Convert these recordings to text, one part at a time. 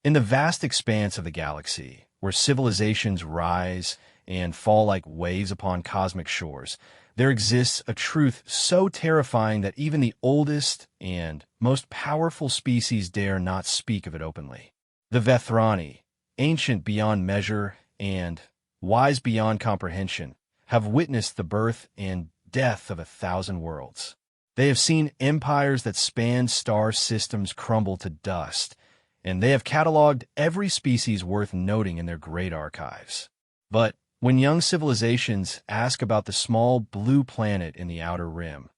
In the vast expanse of the galaxy, where civilizations rise and fall like waves upon cosmic shores, there exists a truth so terrifying that even the oldest and most powerful species dare not speak of it openly. The Vethrani, ancient beyond measure and wise beyond comprehension, have witnessed the birth and death of 1,000 worlds. They have seen empires that span star systems crumble to dust, and they have cataloged every species worth noting in their great archives. But when young civilizations ask about the small blue planet in the outer rim,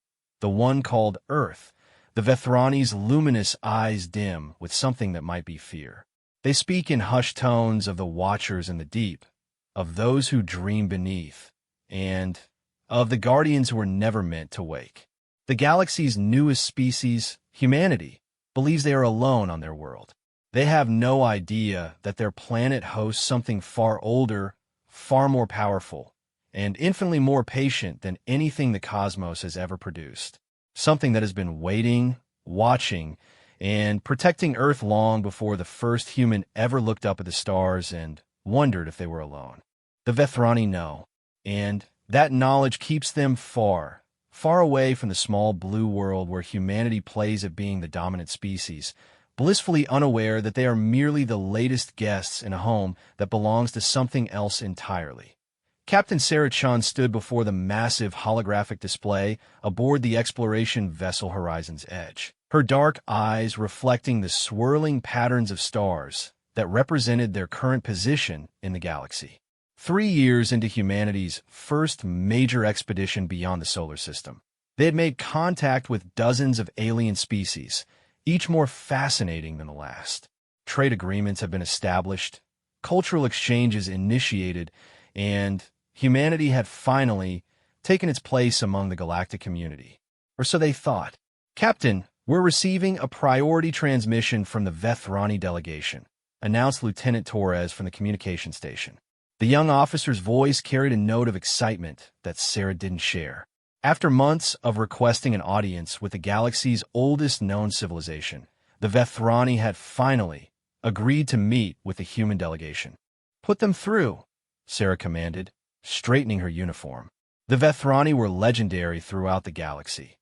the one called Earth, the Vethrani's luminous eyes dim with something that might be fear. They speak in hushed tones of the watchers in the deep, of those who dream beneath, and of the guardians who were never meant to wake. The galaxy's newest species, humanity, believes they are alone on their world. They have no idea that their planet hosts something far older, far more powerful, and infinitely more patient than anything the cosmos has ever produced. Something that has been waiting, watching, and protecting Earth long before the first human ever looked up at the stars and wondered if they were alone. The Vethrani know, and that knowledge keeps them far, far away from the small blue world where humanity plays at being the dominant species, blissfully unaware that they are merely the latest guests in a home that belongs to something else entirely. Captain Sarah Shuns stood before the massive holographic display aboard the exploration vessel Horizon's Edge, her dark eyes reflecting the swirling patterns of stars that represented their current position in the galaxy. 3 years into humanity's first major expedition beyond the solar system, they had made contact with dozens of alien species, each more fascinating than the last. Trade agreements have been established, cultural exchanges initiated, and humanity had finally taken its place among the galactic community. Or so they thought. "Captain, we're receiving a priority transmission from the Vethrani delegation," announced Lieutenant Torres from the communication station. The young officer's voice carried a note of excitement that Sarah didn't share. After months of requesting an audience with the galaxy's oldest known civilization, the Vethrani had finally agreed to meet with the human delegation. "Put them through," Sarah commanded, straightening her uniform. The Vethrani were legendary throughout the galaxy.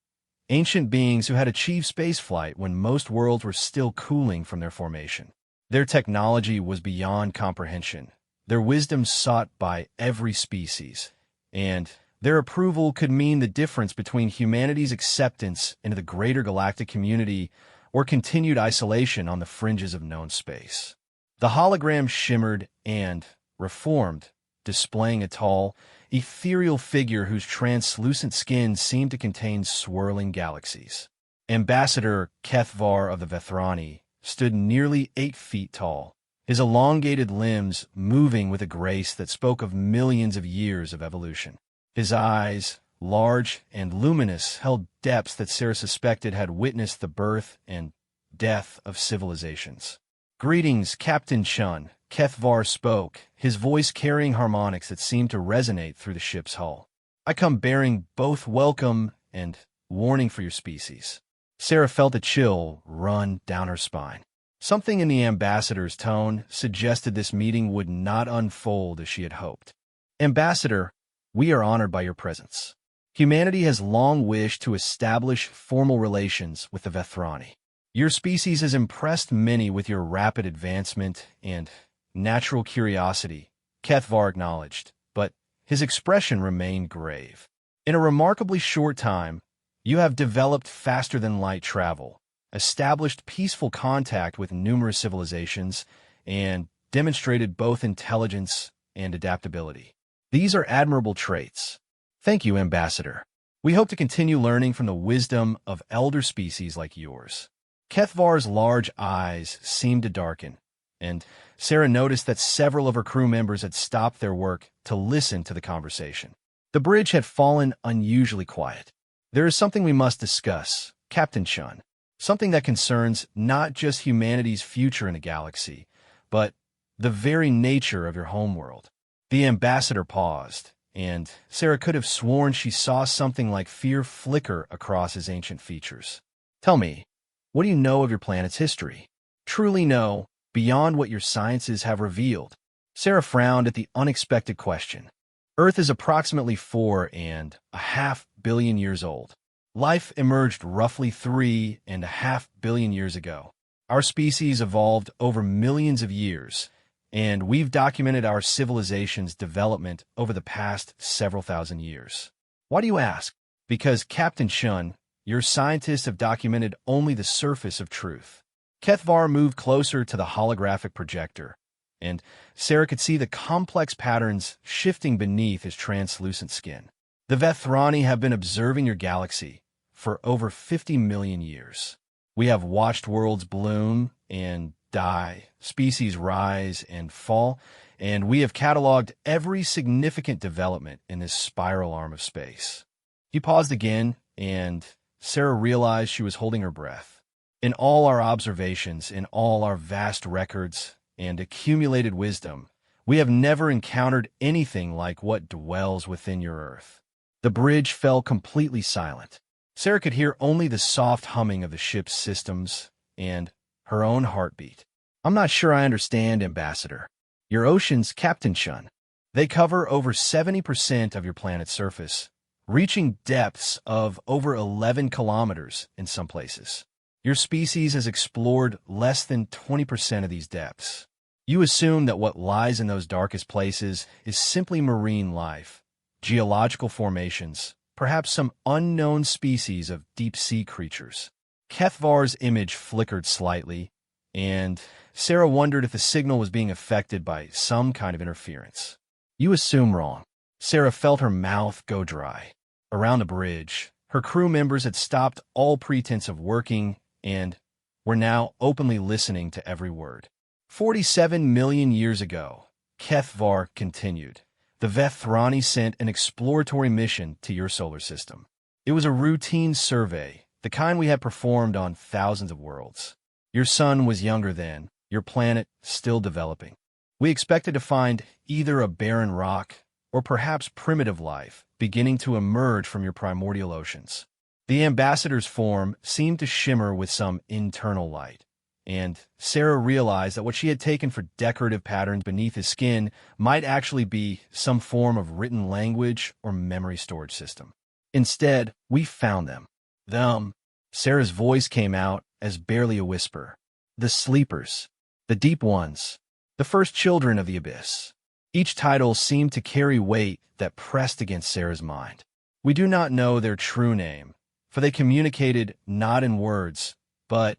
Ancient beings who had achieved spaceflight when most worlds were still cooling from their formation. Their technology was beyond comprehension, their wisdom sought by every species, and their approval could mean the difference between humanity's acceptance into the greater galactic community or continued isolation on the fringes of known space. The hologram shimmered and reformed, displaying a tall, ethereal figure whose translucent skin seemed to contain swirling galaxies. Ambassador Kethvar of the Vethrani stood nearly 8 feet tall, his elongated limbs moving with a grace that spoke of millions of years of evolution. His eyes, large and luminous, held depths that Sarah suspected had witnessed the birth and death of civilizations. "Greetings, Captain Shun," Kethvar spoke, his voice carrying harmonics that seemed to resonate through the ship's hull. "I come bearing both welcome and warning for your species." Sarah felt a chill run down her spine. Something in the ambassador's tone suggested this meeting would not unfold as she had hoped. "Ambassador, we are honored by your presence. Humanity has long wished to establish formal relations with the Vethrani. Your species has impressed many with your rapid advancement and natural curiosity," Kethvar acknowledged, but his expression remained grave. "In a remarkably short time, you have developed faster-than-light travel, established peaceful contact with numerous civilizations, and demonstrated both intelligence and adaptability. These are admirable traits. Thank you, Ambassador. We hope to continue learning from the wisdom of elder species like yours." Kethvar's large eyes seemed to darken, and Sarah noticed that several of her crew members had stopped their work to listen to the conversation. The bridge had fallen unusually quiet. "There is something we must discuss, Captain Shun. Something that concerns not just humanity's future in the galaxy, but the very nature of your homeworld." The ambassador paused, and Sarah could have sworn she saw something like fear flicker across his ancient features. "Tell me, what do you know of your planet's history?" "Truly no," beyond what your sciences have revealed. Sarah frowned at the unexpected question. Earth is approximately 4.5 billion years old. Life emerged roughly 3.5 billion years ago. Our species evolved over millions of years, and we've documented our civilization's development over the past several thousand years. Why do you ask? Because, Captain Shun, your scientists have documented only the surface of truth. Kethvar moved closer to the holographic projector, and Sarah could see the complex patterns shifting beneath his translucent skin. The Vethrani have been observing your galaxy for over 50 million years. We have watched worlds bloom and die, species rise and fall, and we have cataloged every significant development in this spiral arm of space. He paused again, and Sarah realized she was holding her breath. In all our observations, in all our vast records and accumulated wisdom, we have never encountered anything like what dwells within your Earth. The bridge fell completely silent. Sarah could hear only the soft humming of the ship's systems and her own heartbeat. I'm not sure I understand, Ambassador. Your oceans, Captain Shun. They cover over 70% of your planet's surface, reaching depths of over 11 kilometers in some places. Your species has explored less than 20% of these depths. You assume that what lies in those darkest places is simply marine life, geological formations, perhaps some unknown species of deep-sea creatures. Kethvar's image flickered slightly, and Sarah wondered if the signal was being affected by some kind of interference. You assume wrong. Sarah felt her mouth go dry. Around the bridge, her crew members had stopped all pretense of working and were now openly listening to every word. 47 million years ago, Kethvar continued, the Vethrani sent an exploratory mission to your solar system. It was a routine survey, the kind we had performed on thousands of worlds. Your sun was younger then, your planet still developing. We expected to find either a barren rock or perhaps primitive life beginning to emerge from your primordial oceans. The ambassador's form seemed to shimmer with some internal light, and Sarah realized that what she had taken for decorative patterns beneath his skin might actually be some form of written language or memory storage system. Instead, we found them. Them. Sarah's voice came out as barely a whisper. The sleepers. The deep ones. The first children of the abyss. Each title seemed to carry weight that pressed against Sarah's mind. We do not know their true name, for they communicated not in words, but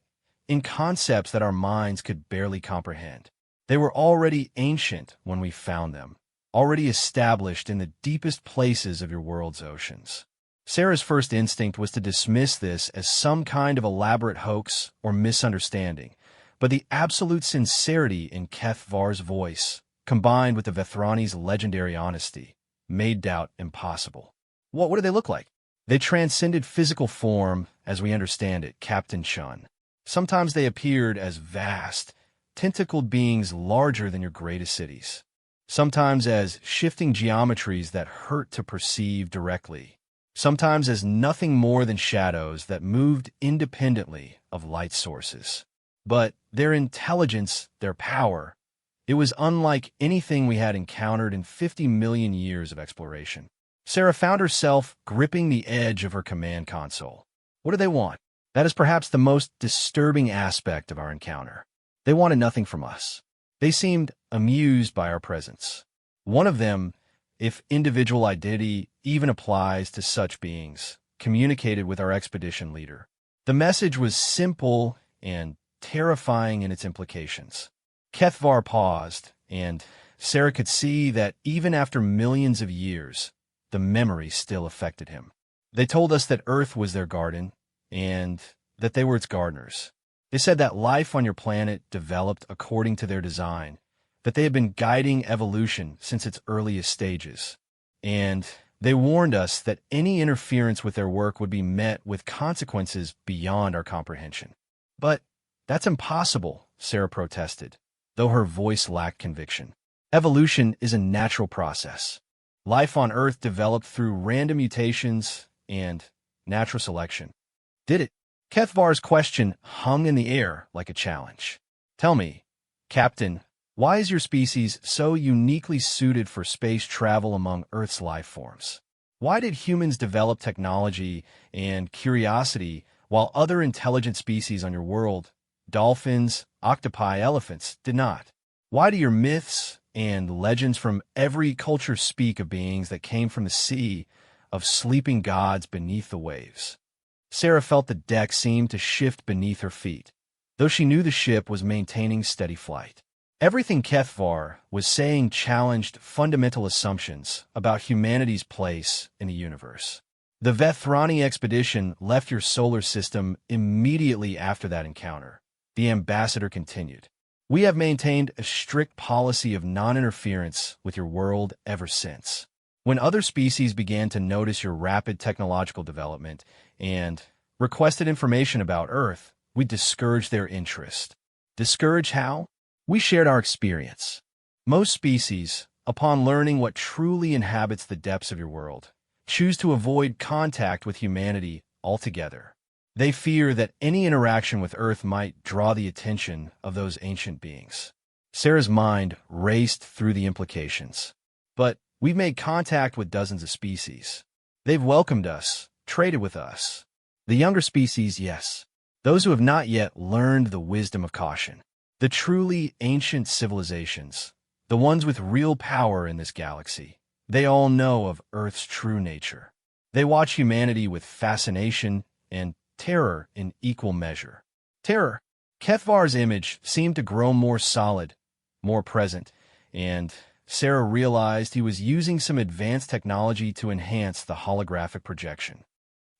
in concepts that our minds could barely comprehend. They were already ancient when we found them, already established in the deepest places of your world's oceans. Sarah's first instinct was to dismiss this as some kind of elaborate hoax or misunderstanding, but the absolute sincerity in Kethvar's voice, combined with the Vethrani's legendary honesty, made doubt impossible. What do they look like? They transcended physical form as we understand it, Captain Shun. Sometimes they appeared as vast, tentacled beings larger than your greatest cities. Sometimes as shifting geometries that hurt to perceive directly. Sometimes as nothing more than shadows that moved independently of light sources. But their intelligence, their power, it was unlike anything we had encountered in 50 million years of exploration. Sarah found herself gripping the edge of her command console. What do they want? That is perhaps the most disturbing aspect of our encounter. They wanted nothing from us. They seemed amused by our presence. One of them, if individual identity even applies to such beings, communicated with our expedition leader. The message was simple and terrifying in its implications. Kethvar paused, and Sarah could see that even after millions of years, the memory still affected him. They told us that Earth was their garden, and that they were its gardeners. They said that life on your planet developed according to their design, that they had been guiding evolution since its earliest stages, and they warned us that any interference with their work would be met with consequences beyond our comprehension. But that's impossible, Sarah protested, though her voice lacked conviction. Evolution is a natural process. Life on Earth developed through random mutations and natural selection. Did it? Kethvar's question hung in the air like a challenge. Tell me, Captain, why is your species so uniquely suited for space travel among Earth's life forms? Why did humans develop technology and curiosity while other intelligent species on your world, dolphins, octopi, elephants, did not? Why do your myths and legends from every culture speak of beings that came from the sea, of sleeping gods beneath the waves? Sarah felt the deck seem to shift beneath her feet, though she knew the ship was maintaining steady flight. Everything Kethvar was saying challenged fundamental assumptions about humanity's place in the universe. The Vethrani expedition left your solar system immediately after that encounter, the ambassador continued. We have maintained a strict policy of non-interference with your world ever since. When other species began to notice your rapid technological development and requested information about Earth, we discouraged their interest. Discourage how? We shared our experience. Most species, upon learning what truly inhabits the depths of your world, choose to avoid contact with humanity altogether. They fear that any interaction with Earth might draw the attention of those ancient beings. Sarah's mind raced through the implications. But we've made contact with dozens of species. They've welcomed us, traded with us. The younger species, yes. Those who have not yet learned the wisdom of caution. The truly ancient civilizations, the ones with real power in this galaxy, they all know of Earth's true nature. They watch humanity with fascination and terror in equal measure. Terror. Kethvar's image seemed to grow more solid, more present, and Sarah realized he was using some advanced technology to enhance the holographic projection.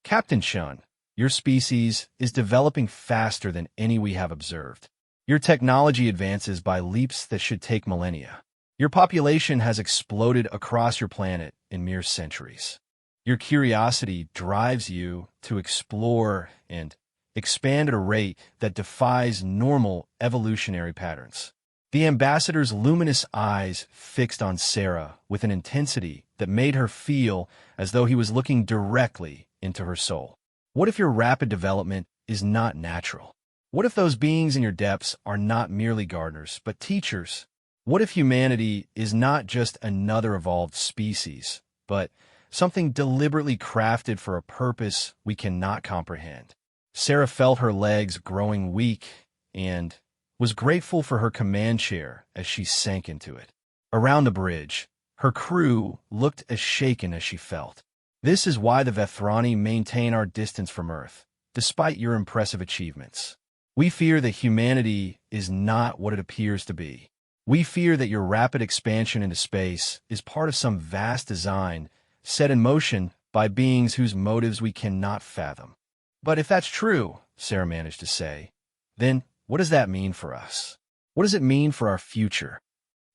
Captain Shun, your species is developing faster than any we have observed. Your technology advances by leaps that should take millennia. Your population has exploded across your planet in mere centuries. Your curiosity drives you to explore and expand at a rate that defies normal evolutionary patterns. The ambassador's luminous eyes fixed on Sarah with an intensity that made her feel as though he was looking directly into her soul. What if your rapid development is not natural? What if those beings in your depths are not merely gardeners, but teachers? What if humanity is not just another evolved species, but something deliberately crafted for a purpose we cannot comprehend? Sarah felt her legs growing weak and was grateful for her command chair as she sank into it. Around the bridge, her crew looked as shaken as she felt. This is why the Vethrani maintain our distance from Earth, despite your impressive achievements. We fear that humanity is not what it appears to be. We fear that your rapid expansion into space is part of some vast design set in motion by beings whose motives we cannot fathom. But if that's true, Sarah managed to say, then what does that mean for us? What does it mean for our future?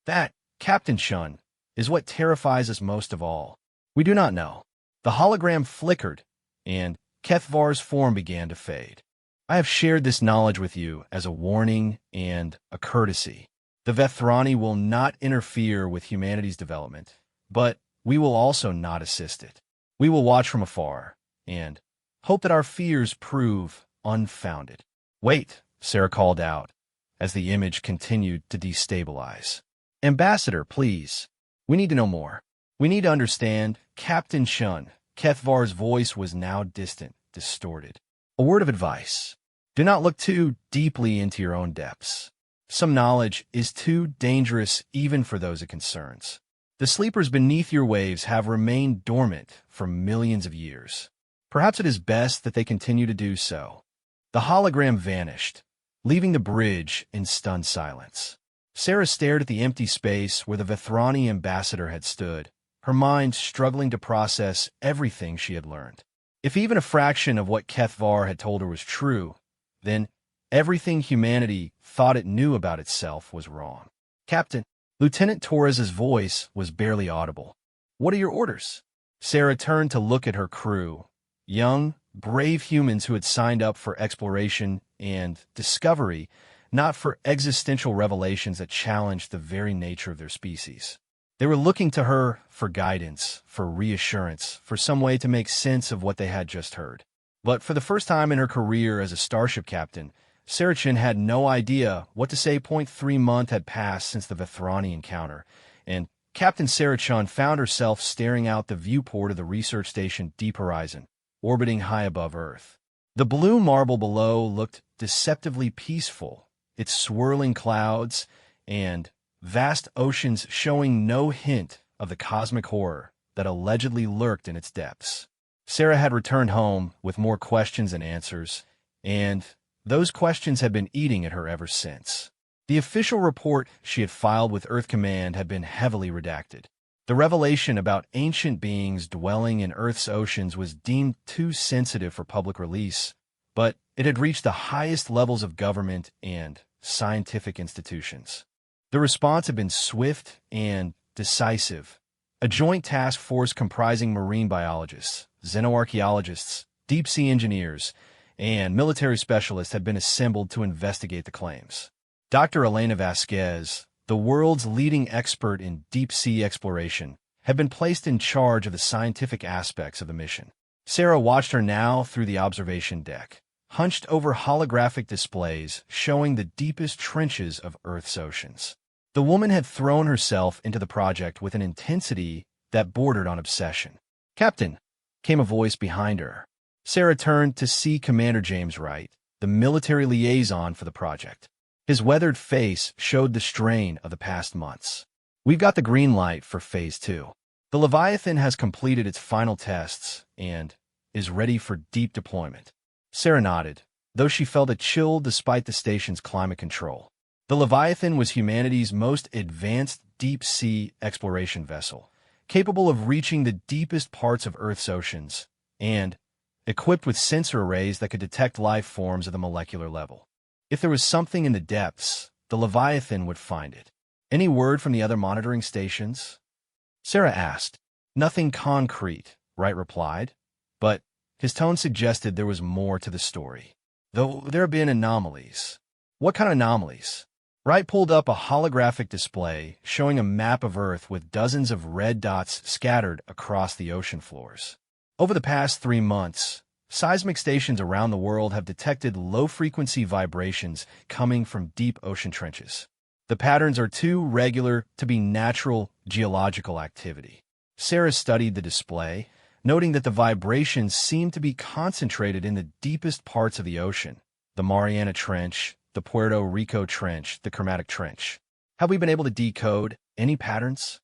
That, Captain Shun, is what terrifies us most of all. We do not know. The hologram flickered, and Kethvar's form began to fade. I have shared this knowledge with you as a warning and a courtesy. The Vethrani will not interfere with humanity's development, but we will also not assist it. We will watch from afar and hope that our fears prove unfounded. Wait, Sarah called out as the image continued to destabilize. Ambassador, please. We need to know more. We need to understand. Captain Shun. Kethvar's voice was now distant, distorted. A word of advice. Do not look too deeply into your own depths. Some knowledge is too dangerous even for those it concerns. The sleepers beneath your waves have remained dormant for millions of years. Perhaps it is best that they continue to do so. The hologram vanished, leaving the bridge in stunned silence. Sarah stared at the empty space where the Vethrani ambassador had stood, her mind struggling to process everything she had learned. If even a fraction of what Kethvar had told her was true, then everything humanity thought it knew about itself was wrong. Captain, Lieutenant Torres's voice was barely audible. What are your orders? Sarah turned to look at her crew, young, brave humans who had signed up for exploration and discovery, not for existential revelations that challenged the very nature of their species. They were looking to her for guidance, for reassurance, for some way to make sense of what they had just heard. But for the first time in her career as a starship captain, Saracen had no idea what to say. 3 months had passed since the Vethrani encounter, and Captain Saracen found herself staring out the viewport of the research station Deep Horizon, orbiting high above Earth. The blue marble below looked deceptively peaceful, its swirling clouds and vast oceans showing no hint of the cosmic horror that allegedly lurked in its depths. Sarah had returned home with more questions than answers, and those questions had been eating at her ever since. The official report she had filed with Earth Command had been heavily redacted. The revelation about ancient beings dwelling in Earth's oceans was deemed too sensitive for public release, but it had reached the highest levels of government and scientific institutions. The response had been swift and decisive. A joint task force comprising marine biologists, xenoarchaeologists, deep-sea engineers, and military specialists had been assembled to investigate the claims. Dr. Elena Vasquez, the world's leading expert in deep-sea exploration, had been placed in charge of the scientific aspects of the mission. Sarah watched her now through the observation deck, hunched over holographic displays showing the deepest trenches of Earth's oceans. The woman had thrown herself into the project with an intensity that bordered on obsession. "Captain," came a voice behind her. Sarah turned to see Commander James Wright, the military liaison for the project. His weathered face showed the strain of the past months. "We've got the green light for Phase 2. The Leviathan has completed its final tests and is ready for deep deployment." Sarah nodded, though she felt a chill despite the station's climate control. The Leviathan was humanity's most advanced deep-sea exploration vessel, capable of reaching the deepest parts of Earth's oceans, and equipped with sensor arrays that could detect life forms at the molecular level. If there was something in the depths, the Leviathan would find it. "Any word from the other monitoring stations?" Sarah asked. "Nothing concrete," Wright replied, but his tone suggested there was more to the story. "Though there have been anomalies." "What kind of anomalies?" Wright pulled up a holographic display showing a map of Earth with dozens of red dots scattered across the ocean floors. Over the past 3 months, seismic stations around the world have detected low-frequency vibrations coming from deep ocean trenches. The patterns are too regular to be natural geological activity. Sarah studied the display, noting that the vibrations seemed to be concentrated in the deepest parts of the ocean: the Mariana Trench, the Puerto Rico Trench, the Chromatic Trench. "Have we been able to decode any patterns?"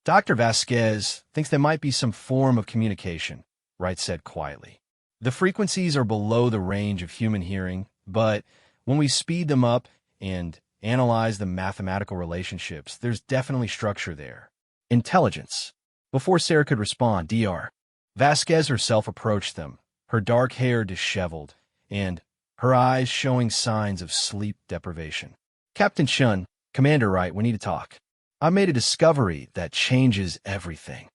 "Dr. Vasquez thinks there might be some form of communication," Wright said quietly. "The frequencies are below the range of human hearing, but when we speed them up and analyze the mathematical relationships, there's definitely structure there." "Intelligence." Before Sarah could respond, Dr. Vasquez herself approached them, her dark hair disheveled, and her eyes showing signs of sleep deprivation. "Captain Shun, Commander Wright, we need to talk. I made a discovery that changes everything."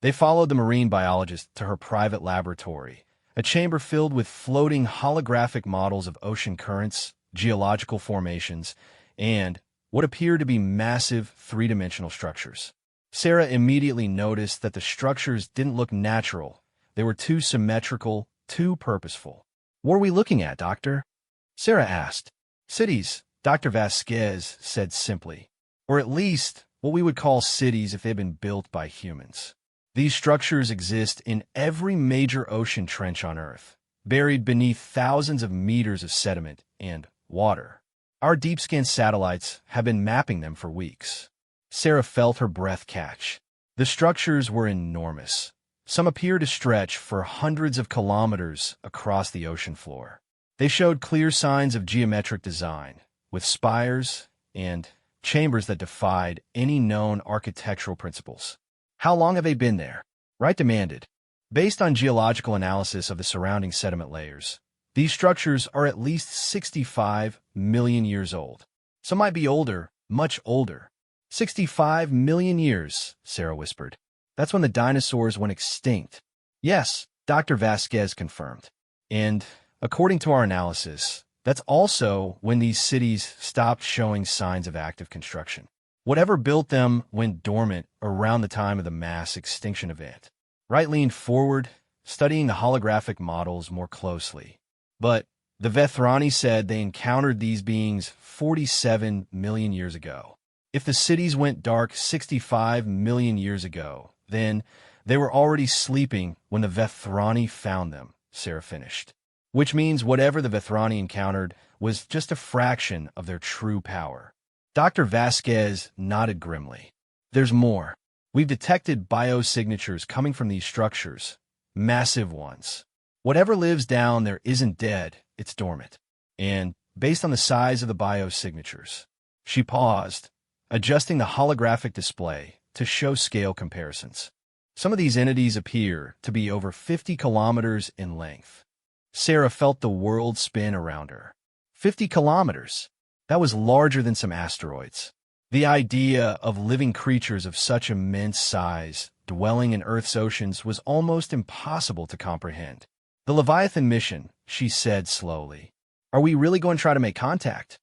They followed the marine biologist to her private laboratory, a chamber filled with floating holographic models of ocean currents, geological formations, and what appeared to be massive three-dimensional structures. Sarah immediately noticed that the structures didn't look natural. They were too symmetrical, too purposeful. "What are we looking at, Doctor?" Sarah asked. "Cities," Dr. Vasquez said simply. "Or at least what we would call cities if they've been built by humans. These structures exist in every major ocean trench on Earth, buried beneath thousands of meters of sediment and water. Our deep-scan satellites have been mapping them for weeks." Sarah felt her breath catch. The structures were enormous. Some appeared to stretch for hundreds of kilometers across the ocean floor. They showed clear signs of geometric design, with spires and chambers that defied any known architectural principles. "How long have they been there?" Wright demanded. "Based on geological analysis of the surrounding sediment layers, these structures are at least 65 million years old. Some might be older, much older." 65 million years, Sarah whispered. "That's when the dinosaurs went extinct." "Yes," Dr. Vasquez confirmed. "And according to our analysis, that's also when these cities stopped showing signs of active construction. Whatever built them went dormant around the time of the mass extinction event." Wright leaned forward, studying the holographic models more closely. "But The Vethrani said they encountered these beings 47 million years ago. If the cities went dark 65 million years ago, then they were already sleeping when the Vethrani found them, Sarah finished. Which means whatever the Vethrani encountered was just a fraction of their true power. Dr. Vasquez nodded grimly. There's more. We've detected biosignatures coming from these structures. Massive ones. Whatever lives down there isn't dead, it's dormant. And based on the size of the biosignatures. She paused, adjusting the holographic display to show scale comparisons. Some of these entities appear to be over 50 kilometers in length. Sarah felt the world spin around her. 50 kilometers. That was larger than some asteroids. The idea of living creatures of such immense size dwelling in Earth's oceans was almost impossible to comprehend. The Leviathan mission, she said slowly. Are we really going to try to make contact?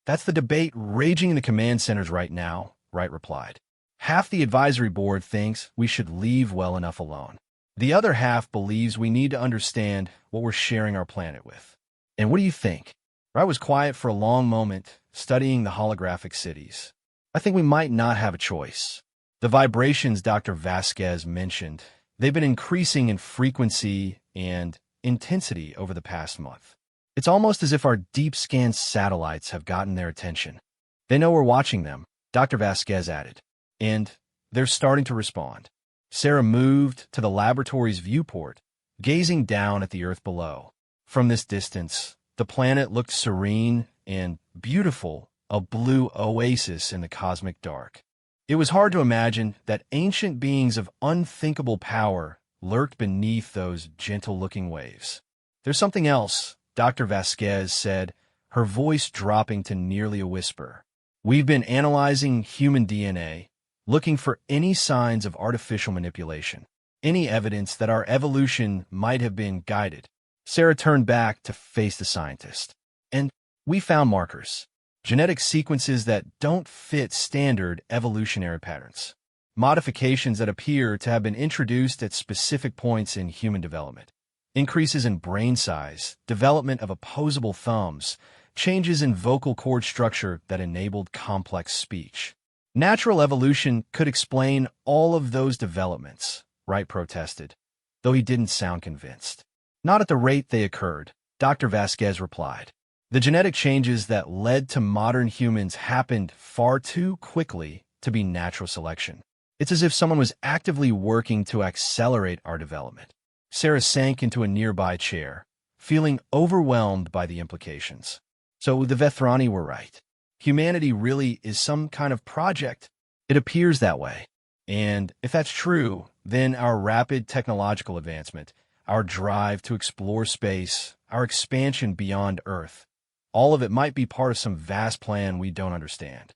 That's the debate raging in the command centers right now, Wright replied. Half the advisory board thinks we should leave well enough alone. The other half believes we need to understand what we're sharing our planet with. And what do you think? Wright was quiet for a long moment, studying the holographic cities. I think we might not have a choice. The vibrations Dr. Vasquez mentioned, they've been increasing in frequency and intensity over the past month. It's almost as if our deep scan satellites have gotten their attention. They know we're watching them, Dr. Vasquez added, and they're starting to respond. Sarah moved to the laboratory's viewport, gazing down at the Earth below. From this distance, the planet looked serene and beautiful, a blue oasis in the cosmic dark. It was hard to imagine that ancient beings of unthinkable power lurked beneath those gentle-looking waves. There's something else, Dr. Vasquez said, her voice dropping to nearly a whisper. We've been analyzing human DNA, looking for any signs of artificial manipulation, any evidence that our evolution might have been guided. Sarah turned back to face the scientist. And we found markers, genetic sequences that don't fit standard evolutionary patterns, modifications that appear to have been introduced at specific points in human development, increases in brain size, development of opposable thumbs, changes in vocal cord structure that enabled complex speech. Natural evolution could explain all of those developments, Wright protested, though he didn't sound convinced. Not at the rate they occurred, Dr. Vasquez replied. The genetic changes that led to modern humans happened far too quickly to be natural selection. It's as if someone was actively working to accelerate our development. Sarah sank into a nearby chair, feeling overwhelmed by the implications. So the Vethrani were right. Humanity really is some kind of project. It appears that way. And if that's true, then our rapid technological advancement, our drive to explore space, our expansion beyond Earth, all of it might be part of some vast plan we don't understand.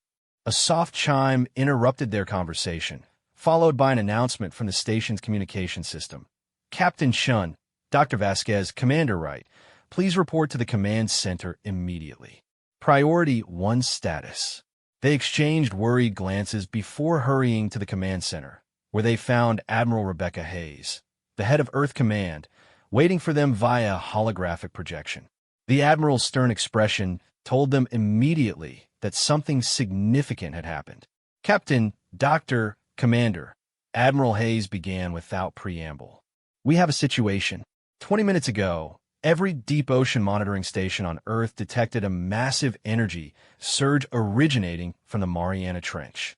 A soft chime interrupted their conversation, followed by an announcement from the station's communication system. Captain Shun, Dr. Vasquez, Commander Wright, please report to the command center immediately. Priority 1 status. They exchanged worried glances before hurrying to the command center, where they found Admiral Rebecca Hayes, the head of Earth Command, waiting for them via holographic projection. The Admiral's stern expression told them immediately that something significant had happened. Captain, Doctor, Commander, Admiral Hayes began without preamble. We have a situation. 20 minutes ago, every deep ocean monitoring station on Earth detected a massive energy surge originating from the Mariana Trench.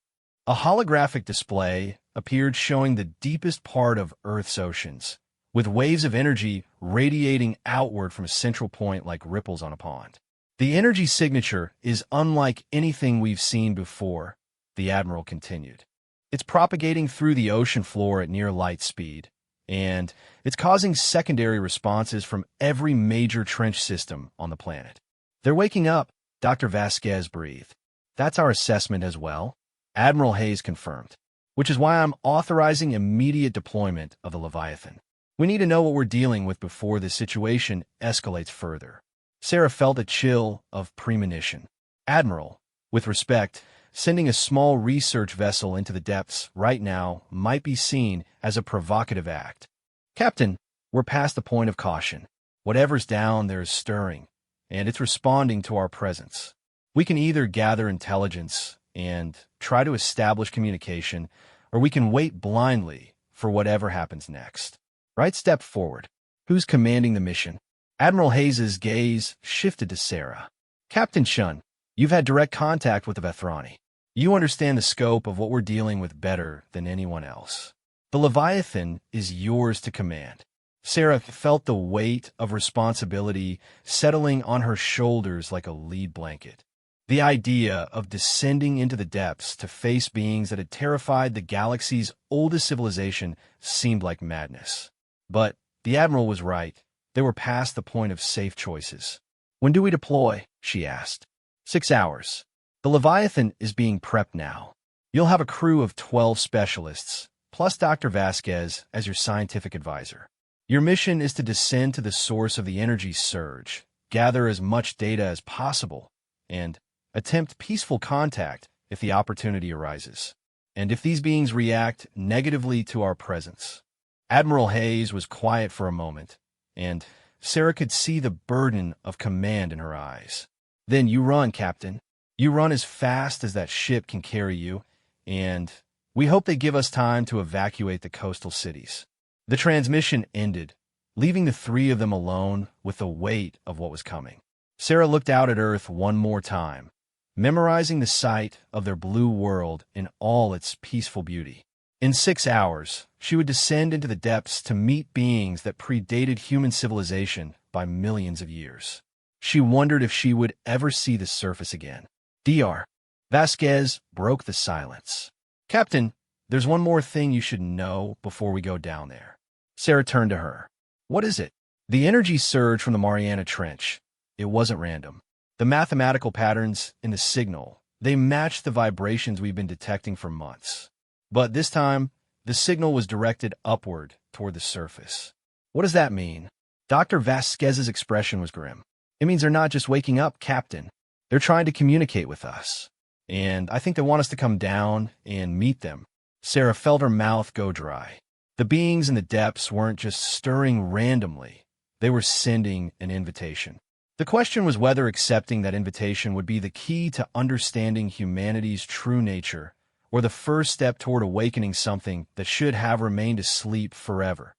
A holographic display appeared showing the deepest part of Earth's oceans, with waves of energy radiating outward from a central point like ripples on a pond. The energy signature is unlike anything we've seen before, the Admiral continued. It's propagating through the ocean floor at near light speed, and it's causing secondary responses from every major trench system on the planet. They're waking up, Dr. Vasquez breathed. That's our assessment as well, Admiral Hayes confirmed, which is why I'm authorizing immediate deployment of the Leviathan. We need to know what we're dealing with before this situation escalates further. Sarah felt a chill of premonition. Admiral, with respect, sending a small research vessel into the depths right now might be seen as a provocative act. Captain, we're past the point of caution. Whatever's down there is stirring, and it's responding to our presence. We can either gather intelligence and try to establish communication, or we can wait blindly for whatever happens next. Right step forward. Who's commanding the mission? Admiral Hayes's gaze shifted to Sarah. Captain Shun, you've had direct contact with the Vethrani. You understand the scope of what we're dealing with better than anyone else. The Leviathan is yours to command. Sarah felt the weight of responsibility settling on her shoulders like a lead blanket. The idea of descending into the depths to face beings that had terrified the galaxy's oldest civilization seemed like madness. But the Admiral was right. They were past the point of safe choices. When do we deploy? She asked. 6 hours. The Leviathan is being prepped now. You'll have a crew of 12 specialists, plus Dr. Vasquez as your scientific advisor. Your mission is to descend to the source of the energy surge, gather as much data as possible, and attempt peaceful contact if the opportunity arises. And if these beings react negatively to our presence. Admiral Hayes was quiet for a moment, and Sarah could see the burden of command in her eyes. Then you run, Captain. You run as fast as that ship can carry you, and we hope they give us time to evacuate the coastal cities. The transmission ended, leaving the three of them alone with the weight of what was coming. Sarah looked out at Earth one more time, memorizing the sight of their blue world in all its peaceful beauty. In 6 hours, she would descend into the depths to meet beings that predated human civilization by millions of years. She wondered if she would ever see the surface again. Dr. Vasquez broke the silence. Captain, there's one more thing you should know before we go down there. Sarah turned to her. What is it? The energy surge from the Mariana Trench. It wasn't random. The mathematical patterns in the signal, they matched the vibrations we've been detecting for months. But this time, the signal was directed upward toward the surface. What does that mean? Dr. Vasquez's expression was grim. It means they're not just waking up, Captain. They're trying to communicate with us. And I think they want us to come down and meet them. Sarah felt her mouth go dry. The beings in the depths weren't just stirring randomly. They were sending an invitation. The question was whether accepting that invitation would be the key to understanding humanity's true nature, or the first step toward awakening something that should have remained asleep forever.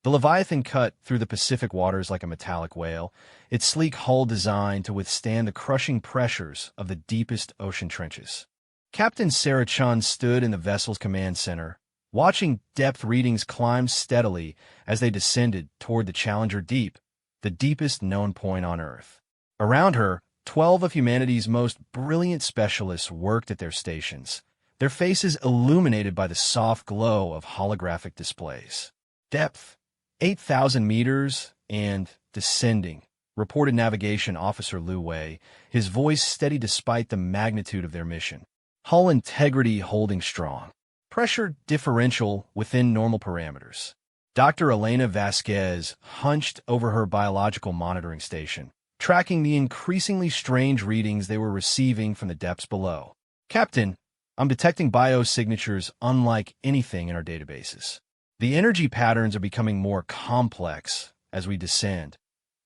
The Leviathan cut through the Pacific waters like a metallic whale, its sleek hull designed to withstand the crushing pressures of the deepest ocean trenches. Captain Sarah Chun stood in the vessel's command center, watching depth readings climb steadily as they descended toward the Challenger Deep, the deepest known point on Earth. Around her, 12 of humanity's most brilliant specialists worked at their stations, their faces illuminated by the soft glow of holographic displays. Depth, 8,000 meters, and descending, reported Navigation Officer Liu Wei, his voice steady despite the magnitude of their mission. Hull integrity holding strong. Pressure differential within normal parameters. Dr. Elena Vasquez hunched over her biological monitoring station, tracking the increasingly strange readings they were receiving from the depths below. Captain, I'm detecting biosignatures unlike anything in our databases. The energy patterns are becoming more complex as we descend,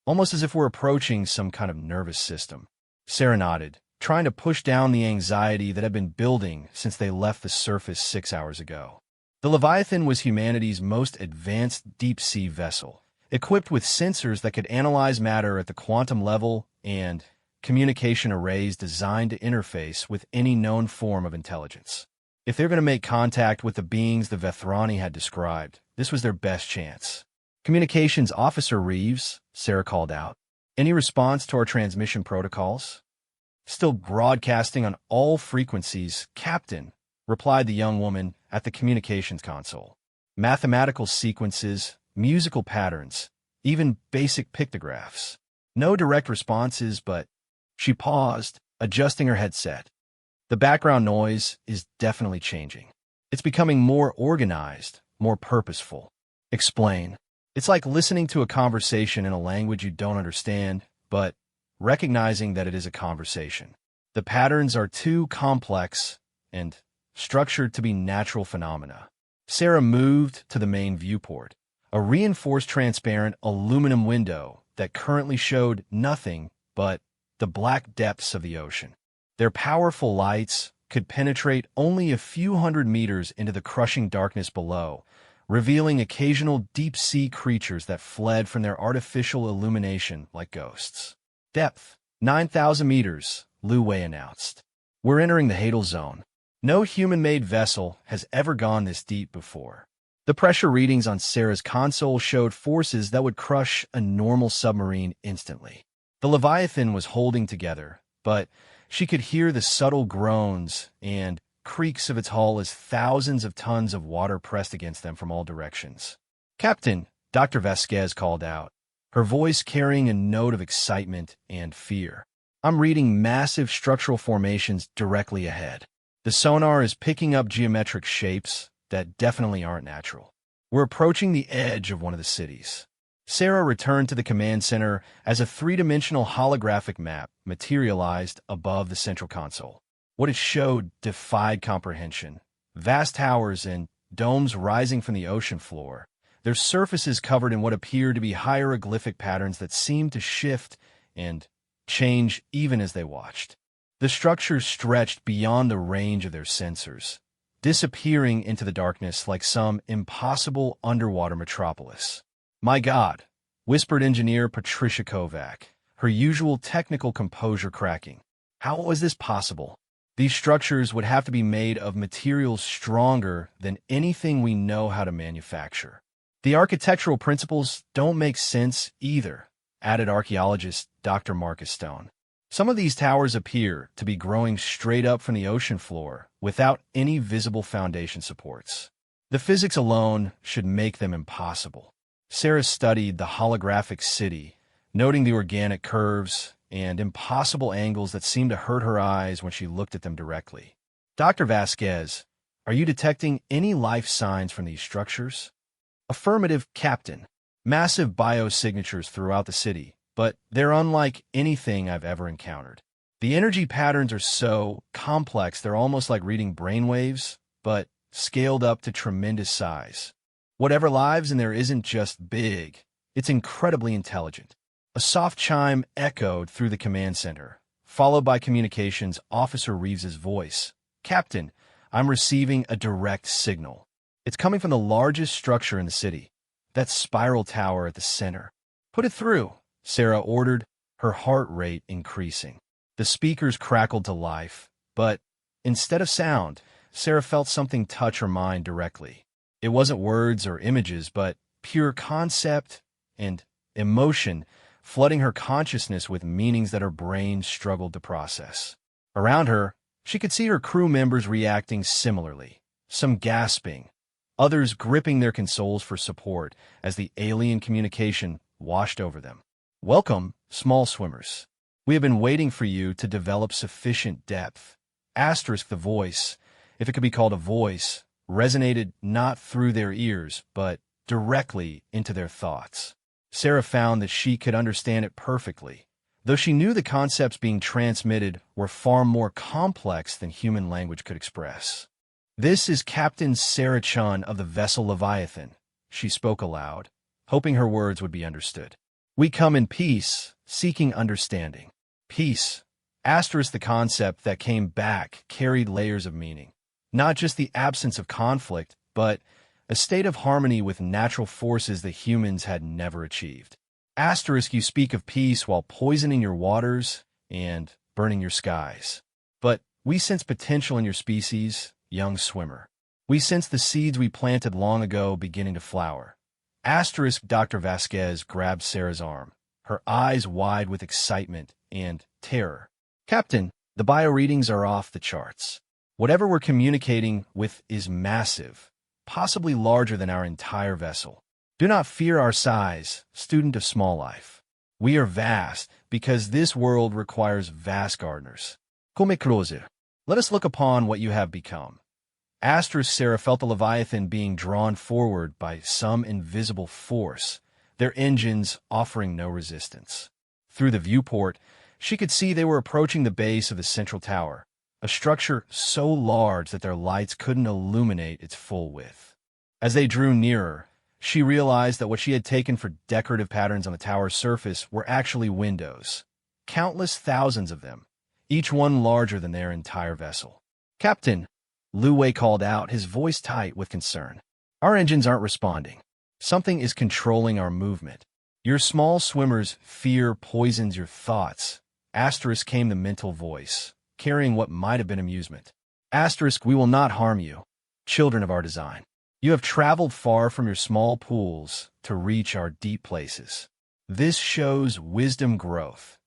almost as if we're approaching some kind of nervous system. Sarah nodded, trying to push down the anxiety that had been building since they left the surface 6 hours ago. The Leviathan was humanity's most advanced deep-sea vessel, equipped with sensors that could analyze matter at the quantum level and communication arrays designed to interface with any known form of intelligence. If they're going to make contact with the beings the Vethrani had described, this was their best chance. Communications Officer Reeves, Sarah called out. Any response to our transmission protocols? Still broadcasting on all frequencies, Captain, replied the young woman at the communications console. Mathematical sequences, musical patterns, even basic pictographs. No direct responses, but she paused, adjusting her headset. The background noise is definitely changing. It's becoming more organized, more purposeful. Explain. It's like listening to a conversation in a language you don't understand, but recognizing that it is a conversation. The patterns are too complex and structured to be natural phenomena. Sarah moved to the main viewport, a reinforced transparent aluminum window that currently showed nothing but the black depths of the ocean. Their powerful lights could penetrate only a few hundred meters into the crushing darkness below, revealing occasional deep-sea creatures that fled from their artificial illumination like ghosts. Depth, 9,000 meters, Lu Wei announced. We're entering the Hadal Zone. No human-made vessel has ever gone this deep before. The pressure readings on Sarah's console showed forces that would crush a normal submarine instantly. The Leviathan was holding together, but she could hear the subtle groans and creaks of its hull as thousands of tons of water pressed against them from all directions. "Captain," Dr. Vasquez called out, her voice carrying a note of excitement and fear. "I'm reading massive structural formations directly ahead. The sonar is picking up geometric shapes that definitely aren't natural. We're approaching the edge of one of the cities." Sarah returned to the command center as a three-dimensional holographic map materialized above the central console. What it showed defied comprehension. Vast towers and domes rising from the ocean floor, their surfaces covered in what appeared to be hieroglyphic patterns that seemed to shift and change even as they watched. The structures stretched beyond the range of their sensors, disappearing into the darkness like some impossible underwater metropolis. "My God," whispered engineer Patricia Kovac, her usual technical composure cracking. "How was this possible? These structures would have to be made of materials stronger than anything we know how to manufacture." "The architectural principles don't make sense either," added archaeologist Dr. Marcus Stone. "Some of these towers appear to be growing straight up from the ocean floor without any visible foundation supports. The physics alone should make them impossible." Sarah studied the holographic city, noting the organic curves and impossible angles that seemed to hurt her eyes when she looked at them directly. "Dr. Vasquez, are you detecting any life signs from these structures?" "Affirmative, Captain. Massive biosignatures throughout the city, but they're unlike anything I've ever encountered. The energy patterns are so complex they're almost like reading brainwaves, but scaled up to tremendous size. Whatever lives in there isn't just big, it's incredibly intelligent." A soft chime echoed through the command center, followed by communications officer Reeves's voice. "Captain, I'm receiving a direct signal. It's coming from the largest structure in the city, that spiral tower at the center." "Put it through," Sarah ordered, her heart rate increasing. The speakers crackled to life, but instead of sound, Sarah felt something touch her mind directly. It wasn't words or images, but pure concept and emotion flooding her consciousness with meanings that her brain struggled to process. Around her, she could see her crew members reacting similarly, some gasping, others gripping their consoles for support as the alien communication washed over them. "Welcome, small swimmers. We have been waiting for you to develop sufficient depth." Asterisk the voice, if it could be called a voice, resonated not through their ears, but directly into their thoughts. Sarah found that she could understand it perfectly, though she knew the concepts being transmitted were far more complex than human language could express. "This is Captain Sarah Chun of the vessel Leviathan," she spoke aloud, hoping her words would be understood. "We come in peace, seeking understanding." Peace, asterisk the concept that came back, carried layers of meaning. Not just the absence of conflict, but a state of harmony with natural forces that humans had never achieved. Asterisk, you speak of peace while poisoning your waters and burning your skies. But we sense potential in your species, young swimmer. We sense the seeds we planted long ago beginning to flower. Asterisk, Dr. Vasquez grabbed Sarah's arm, her eyes wide with excitement and terror. "Captain, the bio readings are off the charts. Whatever we're communicating with is massive, possibly larger than our entire vessel. Do not fear our size, student of small life. We are vast because this world requires vast gardeners. Come closer. Let us look upon what you have become." Asterisk Sarah felt the Leviathan being drawn forward by some invisible force, their engines offering no resistance. Through the viewport, she could see they were approaching the base of the central tower, a structure so large that their lights couldn't illuminate its full width. As they drew nearer, she realized that what she had taken for decorative patterns on the tower's surface were actually windows, countless thousands of them, each one larger than their entire vessel. "Captain," Lu Wei called out, his voice tight with concern. "Our engines aren't responding. Something is controlling our movement. Your small swimmer's fear poisons your thoughts." Asterisk came the mental voice, carrying what might have been amusement. Asterisk, "We will not harm you, children of our design. You have traveled far from your small pools to reach our deep places. This shows wisdom growth."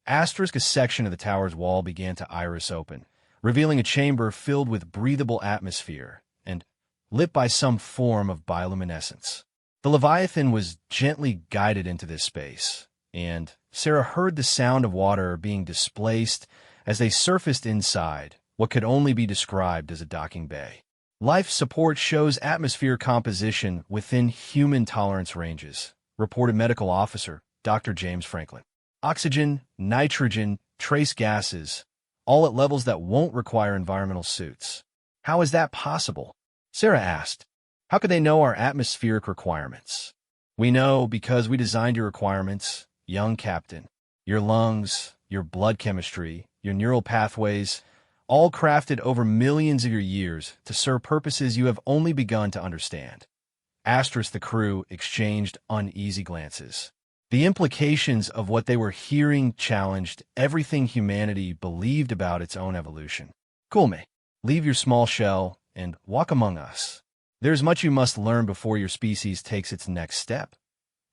Asterisk, a section of the tower's wall began to iris open, revealing a chamber filled with breathable atmosphere and lit by some form of bioluminescence. The Leviathan was gently guided into this space, and Sarah heard the sound of water being displaced as they surfaced inside what could only be described as a docking bay. "Life support shows atmosphere composition within human tolerance ranges," reported Medical Officer Dr. James Franklin. "Oxygen, nitrogen, trace gases, all at levels that won't require environmental suits." "How is that possible?" Sarah asked. "How could they know our atmospheric requirements?" "We know because we designed your requirements, young captain. Your lungs, your blood chemistry, your neural pathways, all crafted over millions of your years to serve purposes you have only begun to understand." Asterisk, the crew exchanged uneasy glances. The implications of what they were hearing challenged everything humanity believed about its own evolution. "Kulme, leave your small shell and walk among us. There's much you must learn before your species takes its next step."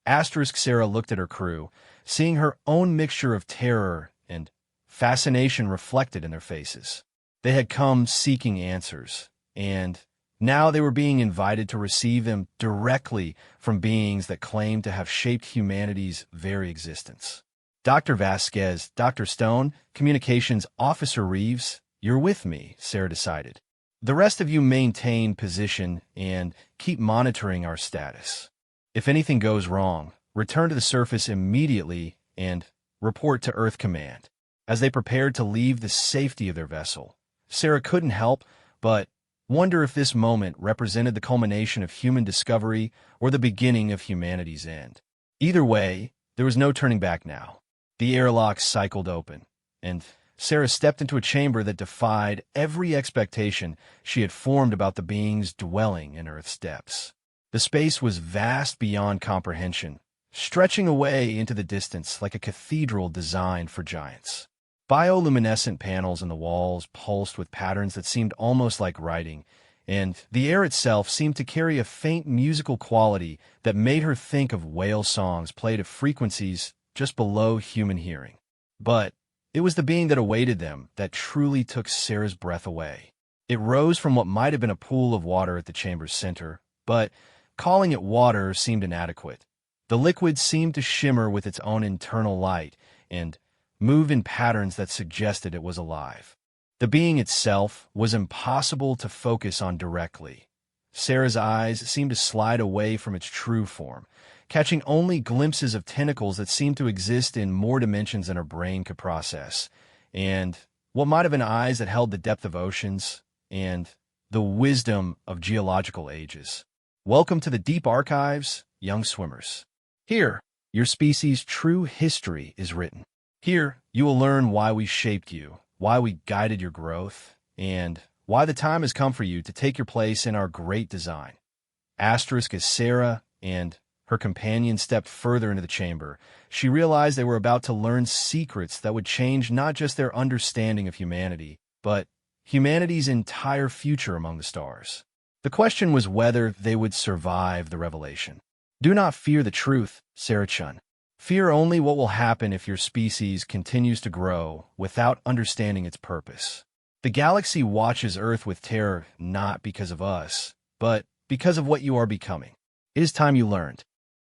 Asterisk, Sarah looked at her crew, seeing her own mixture of terror and fascination reflected in their faces. They had come seeking answers, and now they were being invited to receive them directly from beings that claimed to have shaped humanity's very existence. "Dr. Vasquez, Dr. Stone, Communications Officer Reeves, you're with me," Sarah decided. "The rest of you maintain position and keep monitoring our status. If anything goes wrong, return to the surface immediately and report to Earth Command." As they prepared to leave the safety of their vessel, Sarah couldn't help but wonder if this moment represented the culmination of human discovery or the beginning of humanity's end. Either way, there was no turning back now. The airlock cycled open, and Sarah stepped into a chamber that defied every expectation she had formed about the beings dwelling in Earth's depths. The space was vast beyond comprehension, stretching away into the distance like a cathedral designed for giants. Bioluminescent panels in the walls pulsed with patterns that seemed almost like writing, and the air itself seemed to carry a faint musical quality that made her think of whale songs played at frequencies just below human hearing. But it was the being that awaited them that truly took Sarah's breath away. It rose from what might have been a pool of water at the chamber's center, but calling it water seemed inadequate. The liquid seemed to shimmer with its own internal light and move in patterns that suggested it was alive. The being itself was impossible to focus on directly. Sarah's eyes seemed to slide away from its true form, catching only glimpses of tentacles that seemed to exist in more dimensions than her brain could process, and what might have been eyes that held the depth of oceans and the wisdom of geological ages. "Welcome to the deep archives, young swimmers. Here, your species' true history is written. Here, you will learn why we shaped you, why we guided your growth, and why the time has come for you to take your place in our great design." Asterisk, as Sarah and her companion stepped further into the chamber, she realized they were about to learn secrets that would change not just their understanding of humanity, but humanity's entire future among the stars. The question was whether they would survive the revelation. "Do not fear the truth, Sarah Chun. Fear only what will happen if your species continues to grow without understanding its purpose. The galaxy watches Earth with terror not because of us, but because of what you are becoming. It is time you learned."